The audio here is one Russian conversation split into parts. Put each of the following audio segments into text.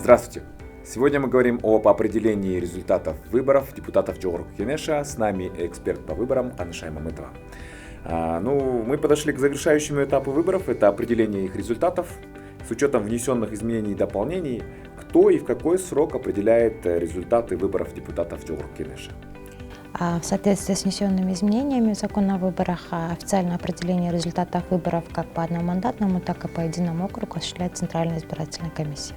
Здравствуйте! Сегодня мы говорим об определении результатов выборов депутатов Джохорку Кенеша. С нами эксперт по выборам Анышай Мамытова. Мы подошли к завершающему этапу выборов, это определение их результатов. С учетом внесенных изменений и дополнений, кто и в какой срок определяет результаты выборов депутатов Джохорку Кенеша? В соответствии с внесенными изменениями в закон о выборах, официальное определение результатов выборов как по одномандатному, так и по единому округу осуществляет Центральная избирательная комиссия.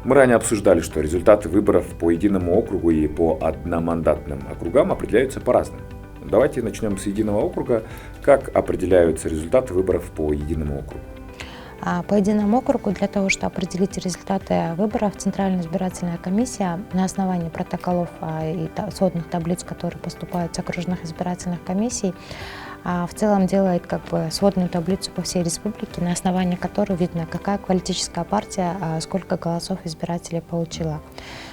Мы ранее обсуждали, что результаты выборов по единому округу и по одномандатным округам определяются по-разному. Давайте начнем с единого округа. Как определяются результаты выборов по единому округу? По единому округу для того, чтобы определить результаты выборов, Центральная избирательная комиссия на основании протоколов и сводных таблиц, которые поступают с окружных избирательных комиссий, в целом делает сводную таблицу по всей республике, на основании которой видно, какая политическая партия, сколько голосов избирателей получила.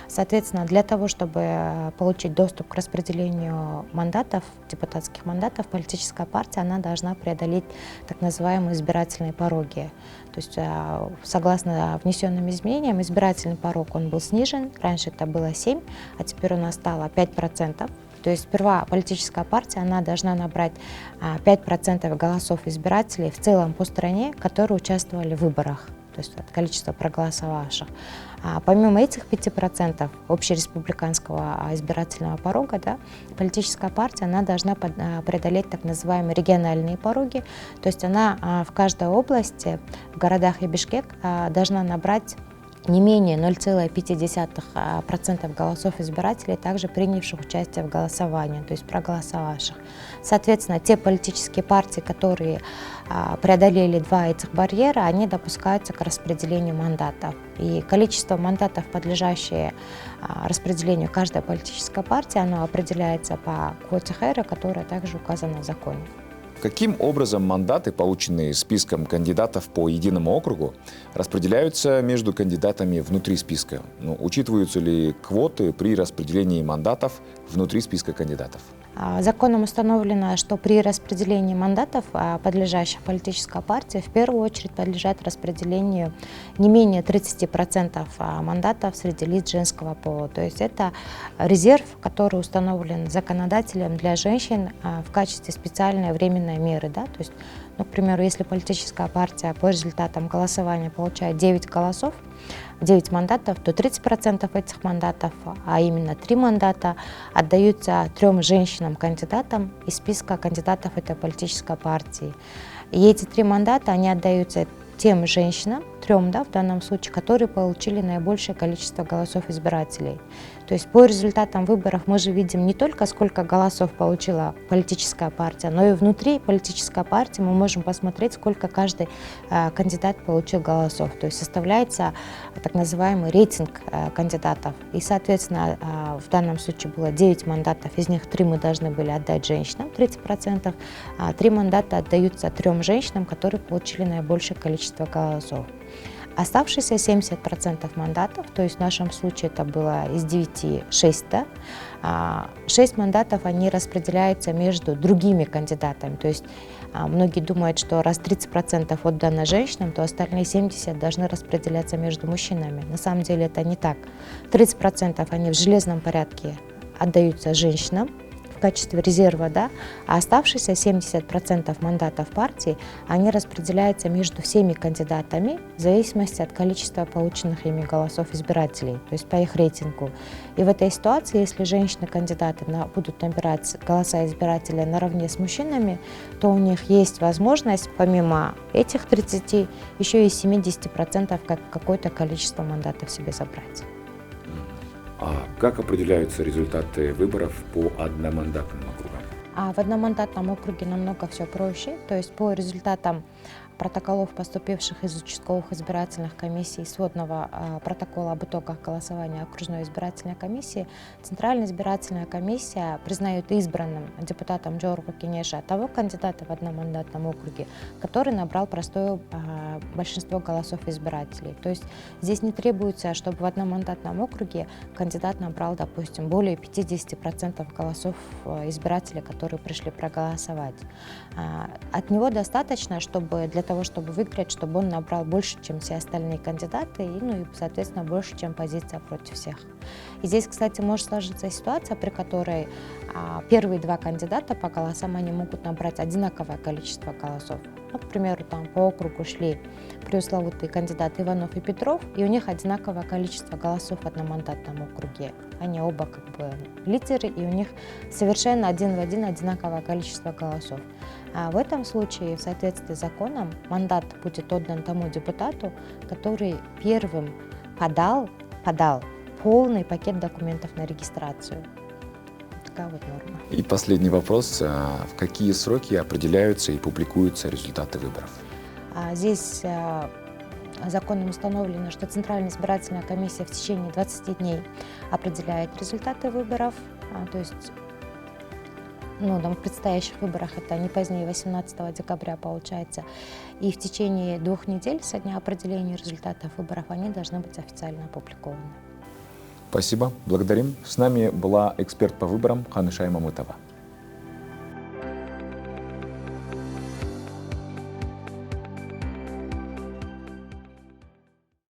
Соответственно, для того, чтобы получить доступ к распределению мандатов, депутатских мандатов, политическая партия она должна преодолеть так называемые избирательные пороги. То есть, согласно внесенным изменениям, избирательный порог он был снижен. Раньше это было 7, а теперь у нас стало 5%. То есть сперва политическая партия она должна набрать 5% голосов избирателей в целом по стране, которые участвовали в выборах, то есть от количества проголосовавших. Помимо этих 5% общереспубликанского избирательного порога, политическая партия она должна преодолеть так называемые региональные пороги, то есть она в каждой области, в городах и Бишкек должна набрать не менее 0,5% голосов избирателей, также принявших участие в голосовании, то есть проголосовавших. Соответственно, те политические партии, которые преодолели два этих барьера, они допускаются к распределению мандатов. И количество мандатов, подлежащие распределению каждой политической партии, оно определяется по квоте Хэра, которая также указана в законе. Каким образом мандаты, полученные списком кандидатов по единому округу, распределяются между кандидатами внутри списка? Учитываются ли квоты при распределении мандатов внутри списка кандидатов? Законом установлено, что при распределении мандатов, подлежащих политической партии, в первую очередь подлежат распределению не менее 30% мандатов среди лиц женского пола. То есть это резерв, который установлен законодателем для женщин в качестве специальной временной меры. То есть, к примеру, если политическая партия по результатам голосования получает 9 голосов, 9 мандатов, то 30% этих мандатов, а именно 3 мандата, отдаются 3 женщинам-кандидатам из списка кандидатов этой политической партии. И эти 3 мандата, они отдаются тем женщинам, 3 в данном случае, которые получили наибольшее количество голосов избирателей. То есть по результатам выборов мы же видим не только сколько голосов получила политическая партия, но и внутри политической партии мы можем посмотреть, сколько каждый кандидат получил голосов. То есть составляется так называемый рейтинг кандидатов. И, соответственно, в данном случае было 9 мандатов, из них 3 мы должны были отдать женщинам, 30%, а 3 мандата отдаются 3 женщинам, которые получили наибольшее количество голосов. Оставшиеся 70% мандатов, то есть в нашем случае это было из 9 6, 6 мандатов они распределяются между другими кандидатами. То есть многие думают, что раз 30% отдано женщинам, то остальные 70% должны распределяться между мужчинами. На самом деле это не так. 30% они в железном порядке отдаются женщинам в качестве резерва, а оставшиеся 70% мандатов партии, они распределяются между всеми кандидатами в зависимости от количества полученных ими голосов избирателей, то есть по их рейтингу. И в этой ситуации, если женщины-кандидаты будут набирать голоса избирателей наравне с мужчинами, то у них есть возможность, помимо этих 30, еще и 70% какое-то количество мандатов себе забрать. А как определяются результаты выборов по одномандатным округам? В одномандатном округе намного все проще, то есть по результатам протоколов, поступивших из участковых избирательных комиссий, сводного протокола об итогах голосования окружной избирательной комиссии, Центральная избирательная комиссия признает избранным депутатом Джохорку Кенеша того кандидата в одномандатном округе, который набрал простое большинство голосов избирателей. То есть здесь не требуется, чтобы в одномандатном округе кандидат набрал, допустим, более 50% голосов избирателей, которые которые пришли проголосовать. От него достаточно, для того, чтобы выиграть, чтобы он набрал больше, чем все остальные кандидаты, и, соответственно, больше, чем позиция против всех. И здесь, кстати, может сложиться ситуация, при которой первые два кандидата по голосам они могут набрать одинаковое количество голосов. К примеру, там по округу шли пресловутые кандидаты Иванов и Петров, и у них одинаковое количество голосов в одномандатном округе. Они оба лидеры, и у них совершенно один в один одинаковое количество голосов. А в этом случае, в соответствии с законом, мандат будет отдан тому депутату, который первым подал полный пакет документов на регистрацию. Такая вот норма. И последний вопрос. В какие сроки определяются и публикуются результаты выборов? Здесь законом установлено, что Центральная избирательная комиссия в течение 20 дней определяет результаты выборов. То есть на предстоящих выборах это не позднее 18 декабря получается. И в течение 2 недель со дня определения результатов выборов они должны быть официально опубликованы. Спасибо, благодарим. С нами была эксперт по выборам Канышай Мамытова.